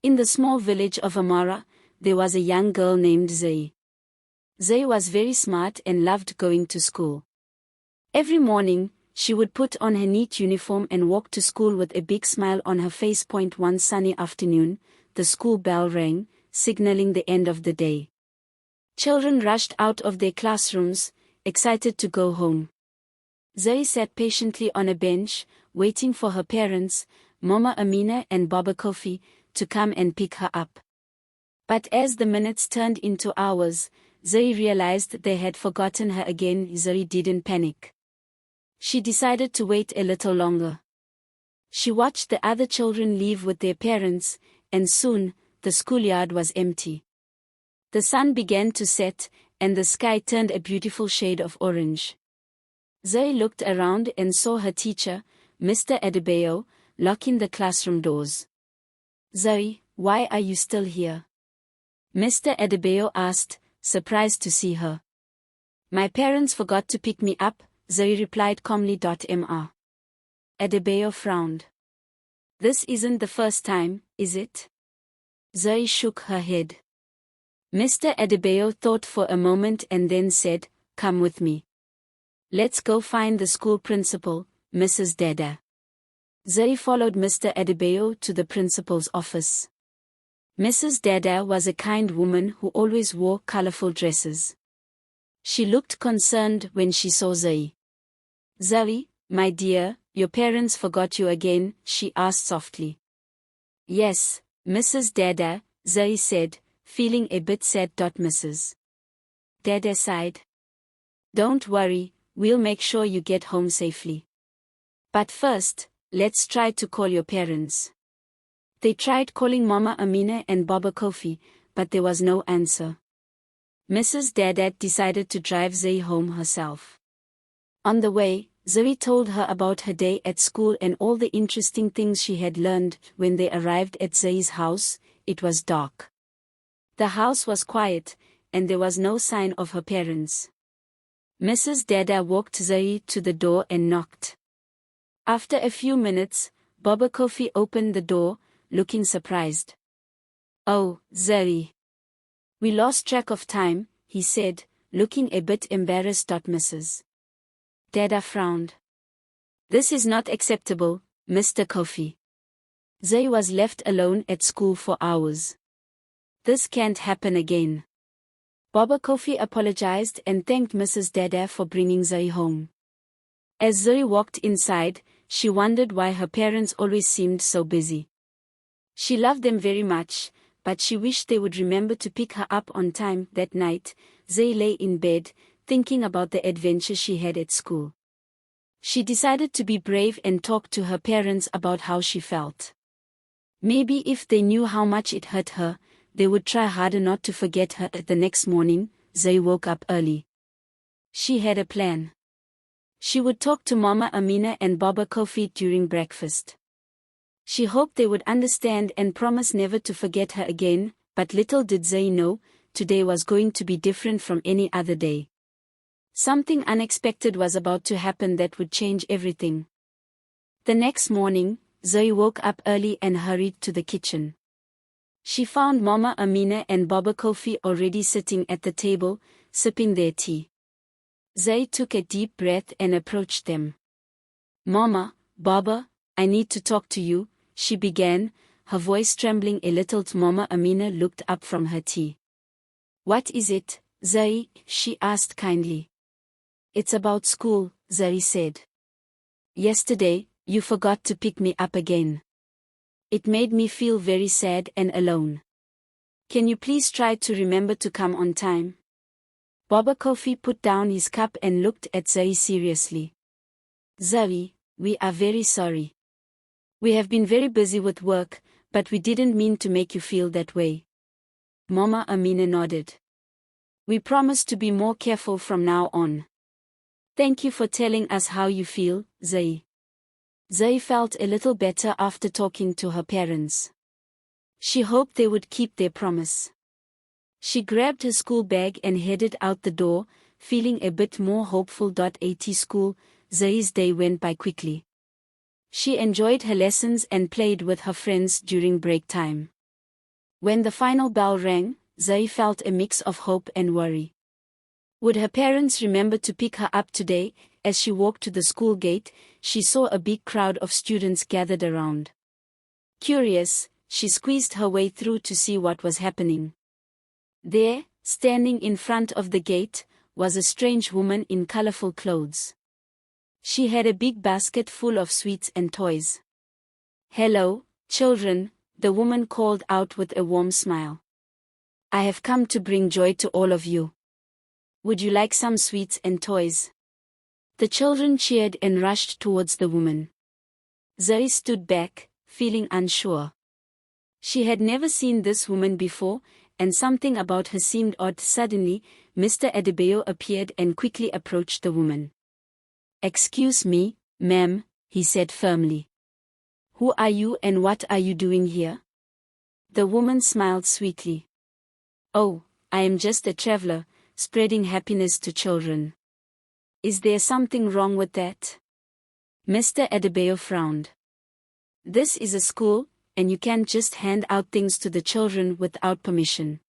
In the small village of Amara, there was a young girl named Zoe. Zoe was very smart and loved going to school. Every morning, she would put on her neat uniform and walk to school with a big smile on her face. One sunny afternoon, the school bell rang, signaling the end of the day. Children rushed out of their classrooms, excited to go home. Zoe sat patiently on a bench, waiting for her parents, Mama Amina and Baba Kofi, to come and pick her up. But as the minutes turned into hours, Zoe realized they had forgotten her again. Zoe didn't panic. She decided to wait a little longer. She watched the other children leave with their parents, and soon, the schoolyard was empty. The sun began to set, and the sky turned a beautiful shade of orange. Zoe looked around and saw her teacher, Mr. Adebayo, locking the classroom doors. "Zoe, why are you still here?" Mr. Adebayo asked, surprised to see her. "My parents forgot to pick me up," Zoe replied calmly. Mr. Adebayo frowned. "This isn't the first time, is it?" Zoe shook her head. Mr. Adebayo thought for a moment and then said, "Come with me. Let's go find the school principal, Mrs. Dada." Zoe followed Mr. Adebayo to the principal's office. Mrs. Dada was a kind woman who always wore colorful dresses. She looked concerned when she saw Zoe. "Zoe, my dear, your parents forgot you again?" she asked softly. "Yes, Mrs. Dada," Zoe said, feeling a bit sad. Mrs. Dada sighed. "Don't worry, we'll make sure you get home safely. But first, let's try to call your parents." They tried calling Mama Amina and Baba Kofi, but there was no answer. Mrs. Dada decided to drive Zoe home herself. On the way, Zoe told her about her day at school and all the interesting things she had learned. When they arrived at Zoe's house, it was dark. The house was quiet, and there was no sign of her parents. Mrs. Dada walked Zoe to the door and knocked. After a few minutes, Baba Kofi opened the door, looking surprised. "Oh, Zoe. We lost track of time," he said, looking a bit embarrassed. Mrs. Dada frowned. "This is not acceptable, Mr. Kofi. Zoe was left alone at school for hours. This can't happen again." Baba Kofi apologized and thanked Mrs. Dada for bringing Zoe home. As Zoe walked inside, she wondered why her parents always seemed so busy. She loved them very much, but she wished they would remember to pick her up on time. That night, Zoe lay in bed, thinking about the adventure she had at school. She decided to be brave and talk to her parents about how she felt. Maybe if they knew how much it hurt her, they would try harder not to forget her. The next morning, Zoe woke up early. She had a plan. She would talk to Mama Amina and Baba Kofi during breakfast. She hoped they would understand and promise never to forget her again, but little did Zoe know, today was going to be different from any other day. Something unexpected was about to happen that would change everything. The next morning, Zoe woke up early and hurried to the kitchen. She found Mama Amina and Baba Kofi already sitting at the table, sipping their tea. Zoe took a deep breath and approached them. "Mama, Baba, I need to talk to you," she began, her voice trembling a little. Mama Amina looked up from her tea. "What is it, Zoe?" she asked kindly. "It's about school," Zoe said. "Yesterday, you forgot to pick me up again. It made me feel very sad and alone. Can you please try to remember to come on time?" Baba Kofi put down his cup and looked at Zoe seriously. "Zoe, we are very sorry. We have been very busy with work, but we didn't mean to make you feel that way." Mama Amina nodded. "We promise to be more careful from now on. Thank you for telling us how you feel, Zoe." Zoe felt a little better after talking to her parents. She hoped they would keep their promise. She grabbed her school bag and headed out the door, feeling a bit more hopeful. At school, Zoe's day went by quickly. She enjoyed her lessons and played with her friends during break time. When the final bell rang, Zoe felt a mix of hope and worry. Would her parents remember to pick her up today? As she walked to the school gate, she saw a big crowd of students gathered around. Curious, she squeezed her way through to see what was happening. There, standing in front of the gate, was a strange woman in colorful clothes. She had a big basket full of sweets and toys. "Hello, children," the woman called out with a warm smile. "I have come to bring joy to all of you. Would you like some sweets and toys?" The children cheered and rushed towards the woman. Zoe stood back, feeling unsure. She had never seen this woman before, and something about her seemed odd. Suddenly, Mr. Adebayo appeared and quickly approached the woman. "Excuse me, ma'am," he said firmly. "Who are you and what are you doing here?" The woman smiled sweetly. "Oh, I am just a traveler, spreading happiness to children." "Is there something wrong with that?" Mr. Adebayo frowned. "This is a school, and you can't just hand out things to the children without permission.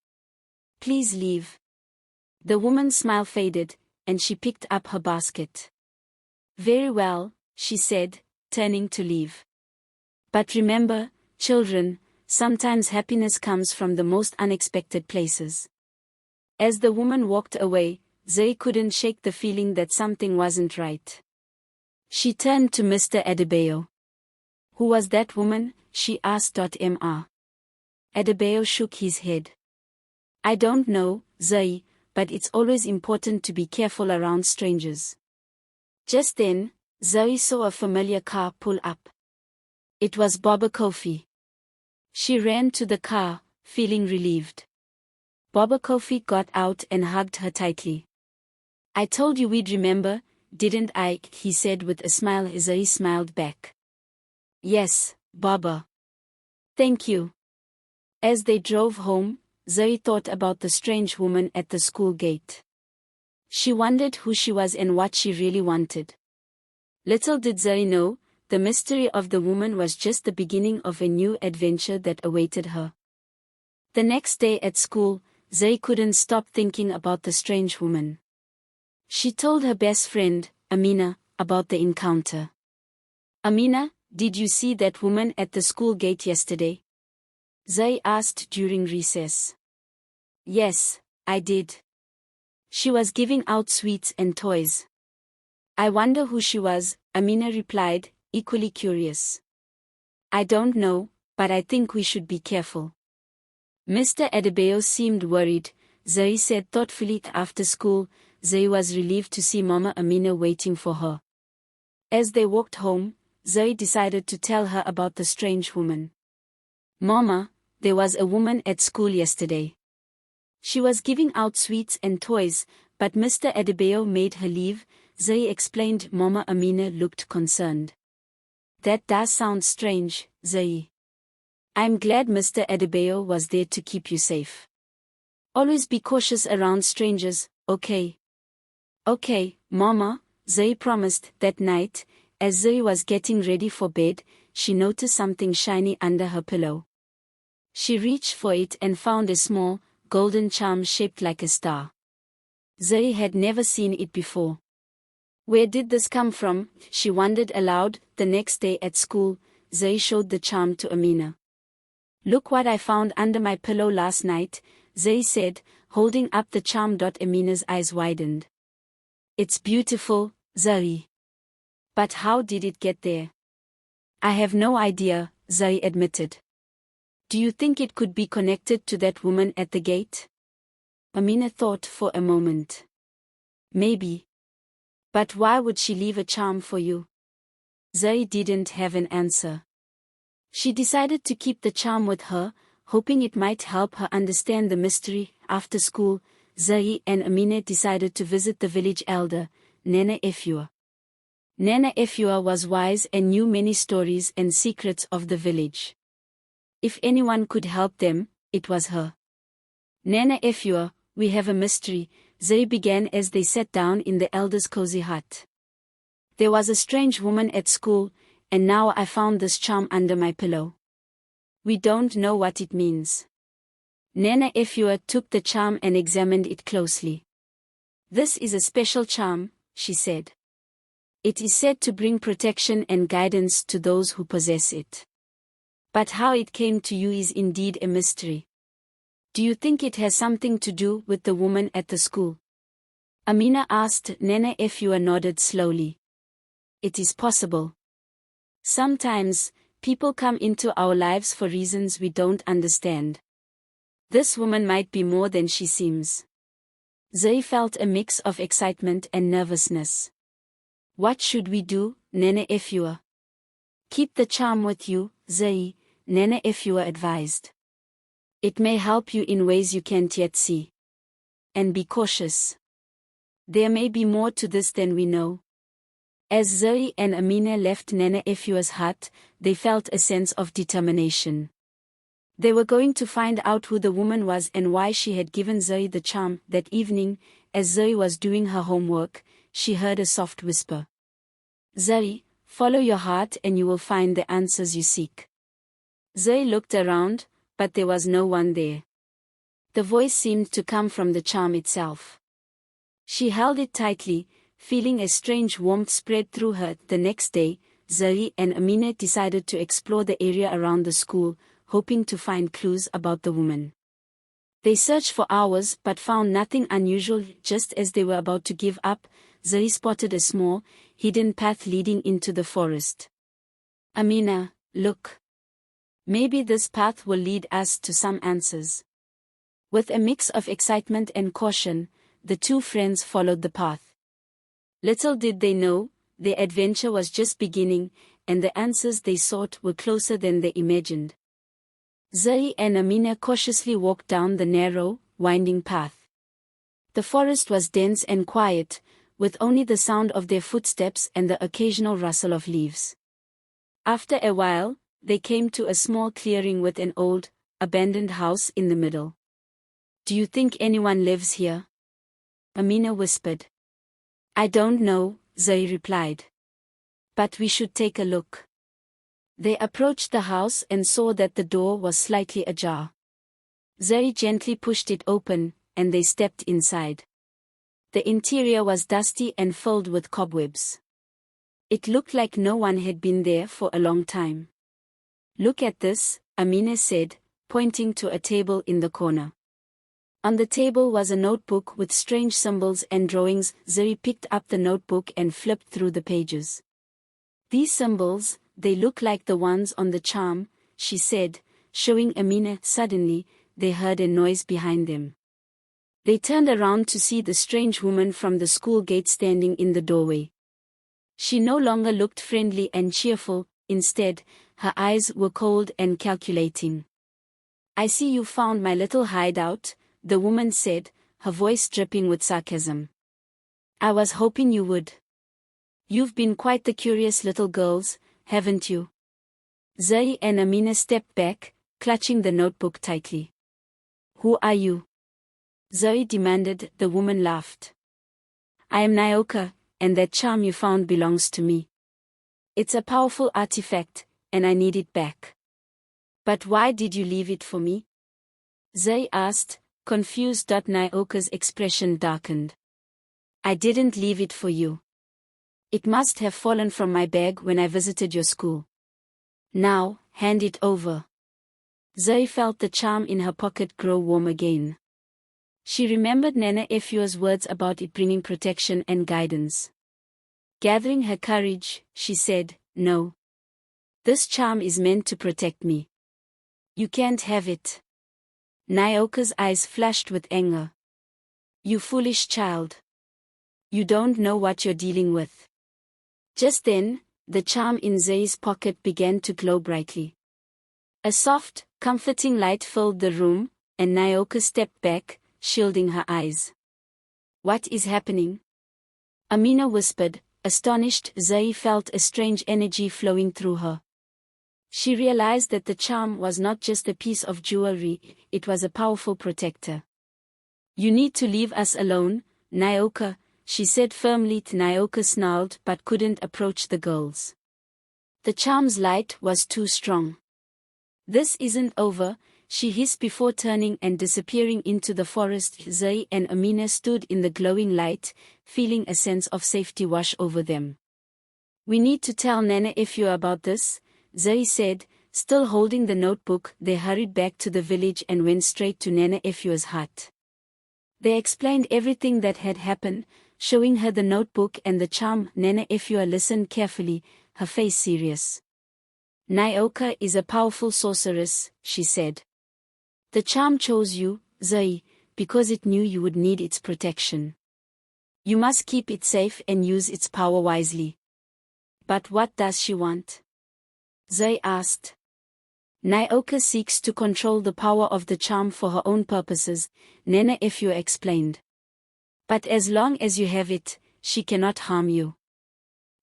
Please leave." The woman's smile faded, and she picked up her basket. "Very well," she said, turning to leave. "But remember, children, sometimes happiness comes from the most unexpected places." As the woman walked away, Zoe couldn't shake the feeling that something wasn't right. She turned to Mr. Adebayo. "Who was that woman?" she asked. Mr. Adebayo shook his head. "I don't know, Zoe, but it's always important to be careful around strangers." Just then, Zoe saw a familiar car pull up. It was Baba Kofi. She ran to the car, feeling relieved. Baba Kofi got out and hugged her tightly. "I told you we'd remember, didn't I?" he said with a smile. Zoe smiled back. "Yes, Baba. Thank you." As they drove home, Zoe thought about the strange woman at the school gate. She wondered who she was and what she really wanted. Little did Zoe know, the mystery of the woman was just the beginning of a new adventure that awaited her. The next day at school, Zoe couldn't stop thinking about the strange woman. She told her best friend, Amina, about the encounter. "Amina, did you see that woman at the school gate yesterday?" Zoe asked during recess. "Yes, I did. She was giving out sweets and toys." "I wonder who she was," Amina replied, equally curious. "I don't know, but I think we should be careful." Mr. Adebayo seemed worried. Zoe said thoughtfully. After school, Zoe was relieved to see Mama Amina waiting for her. As they walked home, Zoe decided to tell her about the strange woman. "Mama, there was a woman at school yesterday. She was giving out sweets and toys, but Mr. Adebayo made her leave," Zoe explained. Mama Amina looked concerned. "That does sound strange, Zoe. I'm glad Mr. Adebayo was there to keep you safe. Always be cautious around strangers, okay?" "Okay, Mama," Zoe promised. That night, as Zoe was getting ready for bed, she noticed something shiny under her pillow. She reached for it and found a small, golden charm shaped like a star. Zoe had never seen it before. Where did this come from? She wondered aloud. The next day at school, Zoe showed the charm to Amina. "Look what I found under my pillow last night," Zoe said, holding up the charm. Amina's eyes widened. "It's beautiful, Zoe. But how did it get there?" "I have no idea," Zoe admitted. "Do you think it could be connected to that woman at the gate?" Amina thought for a moment. "Maybe. But why would she leave a charm for you?" Zoe didn't have an answer. She decided to keep the charm with her, hoping it might help her understand the mystery. After school, Zoe and Amina decided to visit the village elder, Nana Efua. Nana Efua was wise and knew many stories and secrets of the village. If anyone could help them, it was her. "Nana Efua, we have a mystery," Zoe began as they sat down in the elder's cozy hut. "There was a strange woman at school, and now I found this charm under my pillow. We don't know what it means. Nana Efua took the charm and examined it closely. "This is a special charm," she said. "It is said to bring protection and guidance to those who possess it. But how it came to you is indeed a mystery. Do you think it has something to do with the woman at the school?" Amina asked. Nana Efua nodded slowly. "It is possible. Sometimes, people come into our lives for reasons we don't understand. This woman might be more than she seems." Zay felt a mix of excitement and nervousness. "What should we do, Nana Efua?" "Keep the charm with you, Zay," Nana Efua advised. "It may help you in ways you can't yet see. And be cautious. There may be more to this than we know." As Zay and Amina left Nana Efua's hut, they felt a sense of determination. They were going to find out who the woman was and why she had given Zay the charm. That evening, as Zay was doing her homework, she heard a soft whisper. "Zay, follow your heart and you will find the answers you seek." Zay looked around, but there was no one there. The voice seemed to come from the charm itself. She held it tightly, feeling a strange warmth spread through her. The next day, Zay and Amina decided to explore the area around the school, hoping to find clues about the woman. They searched for hours but found nothing unusual. Just as they were about to give up, Zay spotted a small, hidden path leading into the forest. "Amina, look. Maybe this path will lead us to some answers." With a mix of excitement and caution, the two friends followed the path. Little did they know, their adventure was just beginning, and the answers they sought were closer than they imagined. Zay and Amina cautiously walked down the narrow, winding path. The forest was dense and quiet, with only the sound of their footsteps and the occasional rustle of leaves. After a while, they came to a small clearing with an old, abandoned house in the middle. "Do you think anyone lives here?" Amina whispered. "I don't know," Zay replied. "But we should take a look." They approached the house and saw that the door was slightly ajar. Zay gently pushed it open, and they stepped inside. The interior was dusty and filled with cobwebs. It looked like no one had been there for a long time. "Look at this," Amina said, pointing to a table in the corner. On the table was a notebook with strange symbols and drawings. Zay picked up the notebook and flipped through the pages. "These symbols, they look like the ones on the charm," she said, showing Amina. Suddenly, they heard a noise behind them. They turned around to see the strange woman from the school gate standing in the doorway. She no longer looked friendly and cheerful. Instead, her eyes were cold and calculating. "I see you found my little hideout," the woman said, her voice dripping with sarcasm. "I was hoping you would. You've been quite the curious little girls, haven't you?" Zay and Amina stepped back, clutching the notebook tightly. "Who are you?" Zay demanded. The woman laughed. "I am Nyoka, and that charm you found belongs to me. It's a powerful artifact, and I need it back." "But why did you leave it for me?" Zay asked, confused. Nyoka's expression darkened. "I didn't leave it for you. It must have fallen from my bag when I visited your school. Now, hand it over." Zay felt the charm in her pocket grow warm again. She remembered Nana Efua's words about it bringing protection and guidance. Gathering her courage, she said, "No. This charm is meant to protect me. You can't have it." Nyoka's eyes flashed with anger. "You foolish child. You don't know what you're dealing with." Just then, the charm in Zay's pocket began to glow brightly. A soft, comforting light filled the room, and Nyoka stepped back, shielding her eyes. "What is happening?" Amina whispered, astonished. Zay felt a strange energy flowing through her. She realized that the charm was not just a piece of jewelry, it was a powerful protector. "You need to leave us alone, Nyoka," she said firmly. Nyoka snarled but couldn't approach the girls. The charm's light was too strong. "This isn't over," she hissed before turning and disappearing into the forest. Zay and Amina stood in the glowing light, feeling a sense of safety wash over them. "We need to tell Nana Ifua about this," Zay said, still holding the notebook. They hurried back to the village and went straight to Nana Ifua's hut. They explained everything that had happened, showing her the notebook and the charm. Nana Ifua listened carefully, her face serious. "Nyoka is a powerful sorceress," she said. "The charm chose you, Zai, because it knew you would need its protection. You must keep it safe and use its power wisely." "But what does she want?" Zai asked. "Nyoka seeks to control the power of the charm for her own purposes," Nana Ifua explained. "But as long as you have it, she cannot harm you."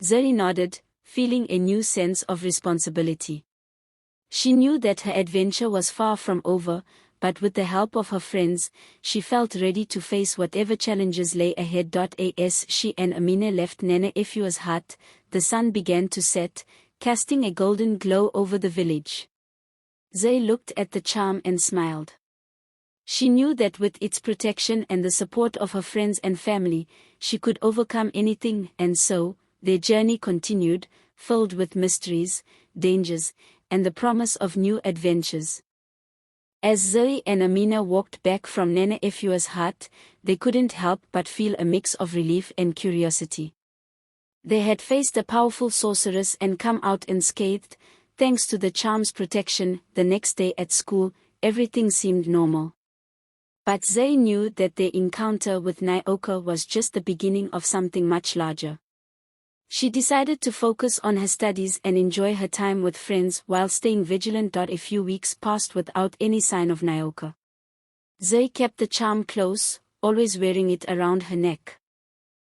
Zai nodded, feeling a new sense of responsibility. She knew that her adventure was far from over, but with the help of her friends, she felt ready to face whatever challenges lay ahead. As she and Amina left Nana Ifua's hut, the sun began to set, casting a golden glow over the village. Zay looked at the charm and smiled. She knew that with its protection and the support of her friends and family, she could overcome anything, and so, their journey continued, filled with mysteries, dangers, and the promise of new adventures. As Zay and Amina walked back from Nana Ifua's hut, they couldn't help but feel a mix of relief and curiosity. They had faced a powerful sorceress and come out unscathed, thanks to the charm's protection. The next day at school, everything seemed normal. But Zay knew that their encounter with Nyoka was just the beginning of something much larger. She decided to focus on her studies and enjoy her time with friends while staying vigilant. A few weeks passed without any sign of Nyoka. Zay kept the charm close, always wearing it around her neck.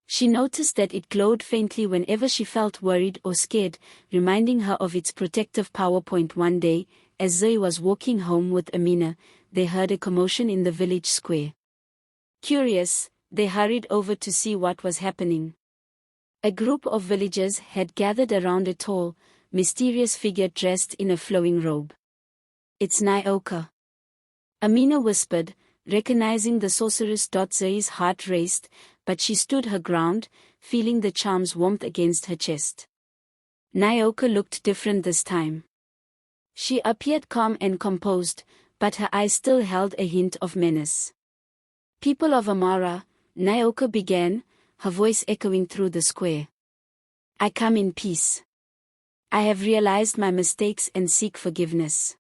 She noticed that it glowed faintly whenever she felt worried or scared, reminding her of its protective power. One day, as Zay was walking home with Amina, they heard a commotion in the village square. Curious, they hurried over to see what was happening. A group of villagers had gathered around a tall, mysterious figure dressed in a flowing robe. "It's Nyoka," Amina whispered, recognizing the sorceress. Zay's heart raced, but she stood her ground, feeling the charm's warmth against her chest. Nyoka looked different this time. She appeared calm and composed, but her eyes still held a hint of menace. "People of Amara," Nyoka began, her voice echoing through the square. "I come in peace. I have realized my mistakes and seek forgiveness.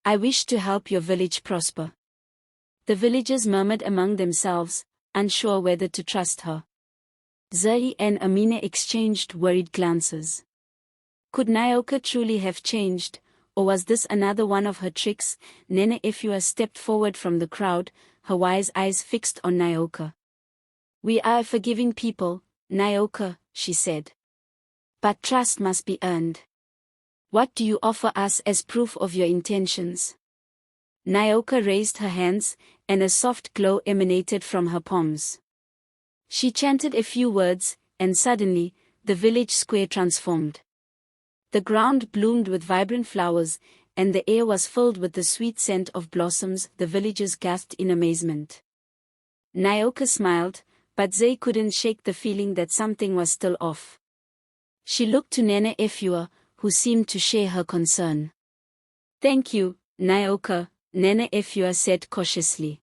I wish to help your village prosper." The villagers murmured among themselves, unsure whether to trust her. Zai and Amina exchanged worried glances. Could Nyoka truly have changed, or was this another one of her tricks? Nana Ifua stepped forward from the crowd, her wise eyes fixed on Nyoka. "We are a forgiving people, Nyoka," she said. "But trust must be earned. What do you offer us as proof of your intentions?" Nyoka raised her hands, and a soft glow emanated from her palms. She chanted a few words, and suddenly, the village square transformed. The ground bloomed with vibrant flowers, and the air was filled with the sweet scent of blossoms. The villagers gasped in amazement. Nyoka smiled, but Zay couldn't shake the feeling that something was still off. She looked to Nana Ifua, who seemed to share her concern. "Thank you, Nyoka," Nana Ifua said cautiously.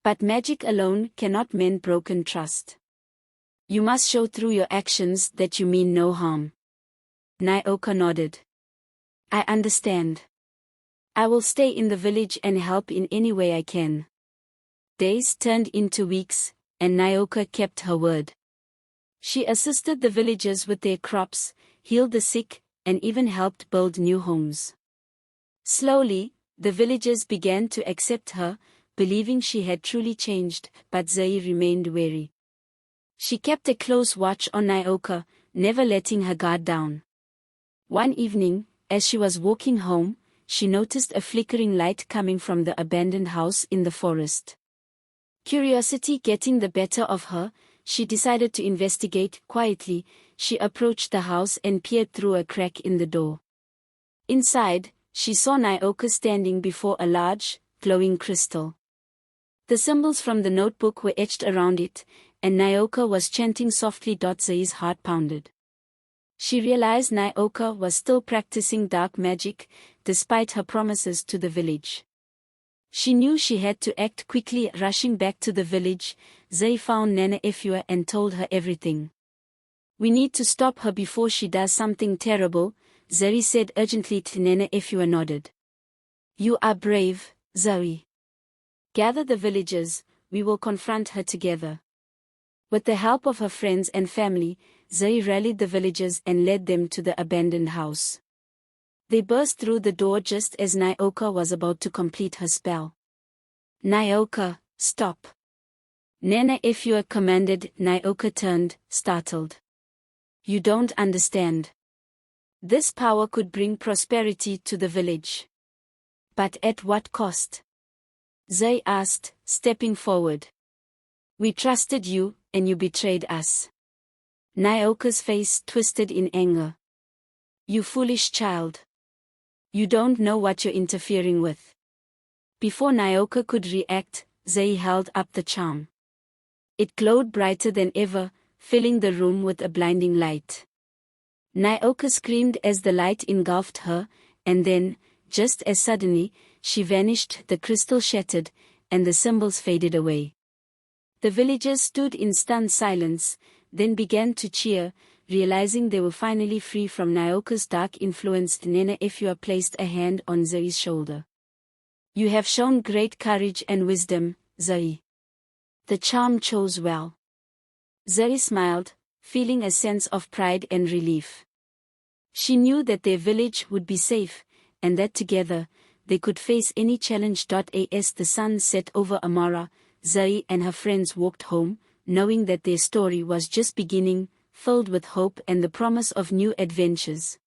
"But magic alone cannot mend broken trust. You must show through your actions that you mean no harm." Nyoka nodded. "I understand. I will stay in the village and help in any way I can." Days turned into weeks, and Nyoka kept her word. She assisted the villagers with their crops, healed the sick, and even helped build new homes. Slowly, the villagers began to accept her, believing she had truly changed, but Zai remained wary. She kept a close watch on Nyoka, never letting her guard down. One evening, as she was walking home, she noticed a flickering light coming from the abandoned house in the forest. Curiosity getting the better of her, she decided to investigate. Quietly, she approached the house and peered through a crack in the door. Inside, She saw Nyoka standing before a large, glowing crystal. The symbols from the notebook were etched around it, and Nyoka was chanting softly. Zai's heart pounded. She realized Nyoka was still practicing dark magic, despite her promises to the village. She knew she had to act quickly. Rushing back to the village, Zai found Nana Efua and told her everything. "We need to stop her before she does something terrible," Zai said urgently. Nana Efua nodded. "You are brave, Zai. Gather the villagers, we will confront her together." With the help of her friends and family, Zai rallied the villagers and led them to the abandoned house. They burst through the door just as Nyoka was about to complete her spell. "Nyoka, stop!" Nana Efua commanded. Nyoka turned, startled. "You don't understand. This power could bring prosperity to the village. But at what cost?" Zai asked, stepping forward. "We trusted you, and you betrayed us." Nyoka's face twisted in anger. "You foolish child. You don't know what you're interfering with." Before Nyoka could react, Zai held up the charm. It glowed brighter than ever, filling the room with a blinding light. Nyoka screamed as the light engulfed her, and then, just as suddenly, she vanished. The crystal shattered, and the symbols faded away. The villagers stood in stunned silence, then began to cheer, realizing they were finally free from Nyoka's dark influence. Nana Efua placed a hand on Zai's shoulder. "You have shown great courage and wisdom, Zai. The charm chose well." Zai smiled, feeling a sense of pride and relief. She knew that their village would be safe, and that together, they could face any challenge. As the sun set over Amara, Zai and her friends walked home, knowing that their story was just beginning, filled with hope and the promise of new adventures.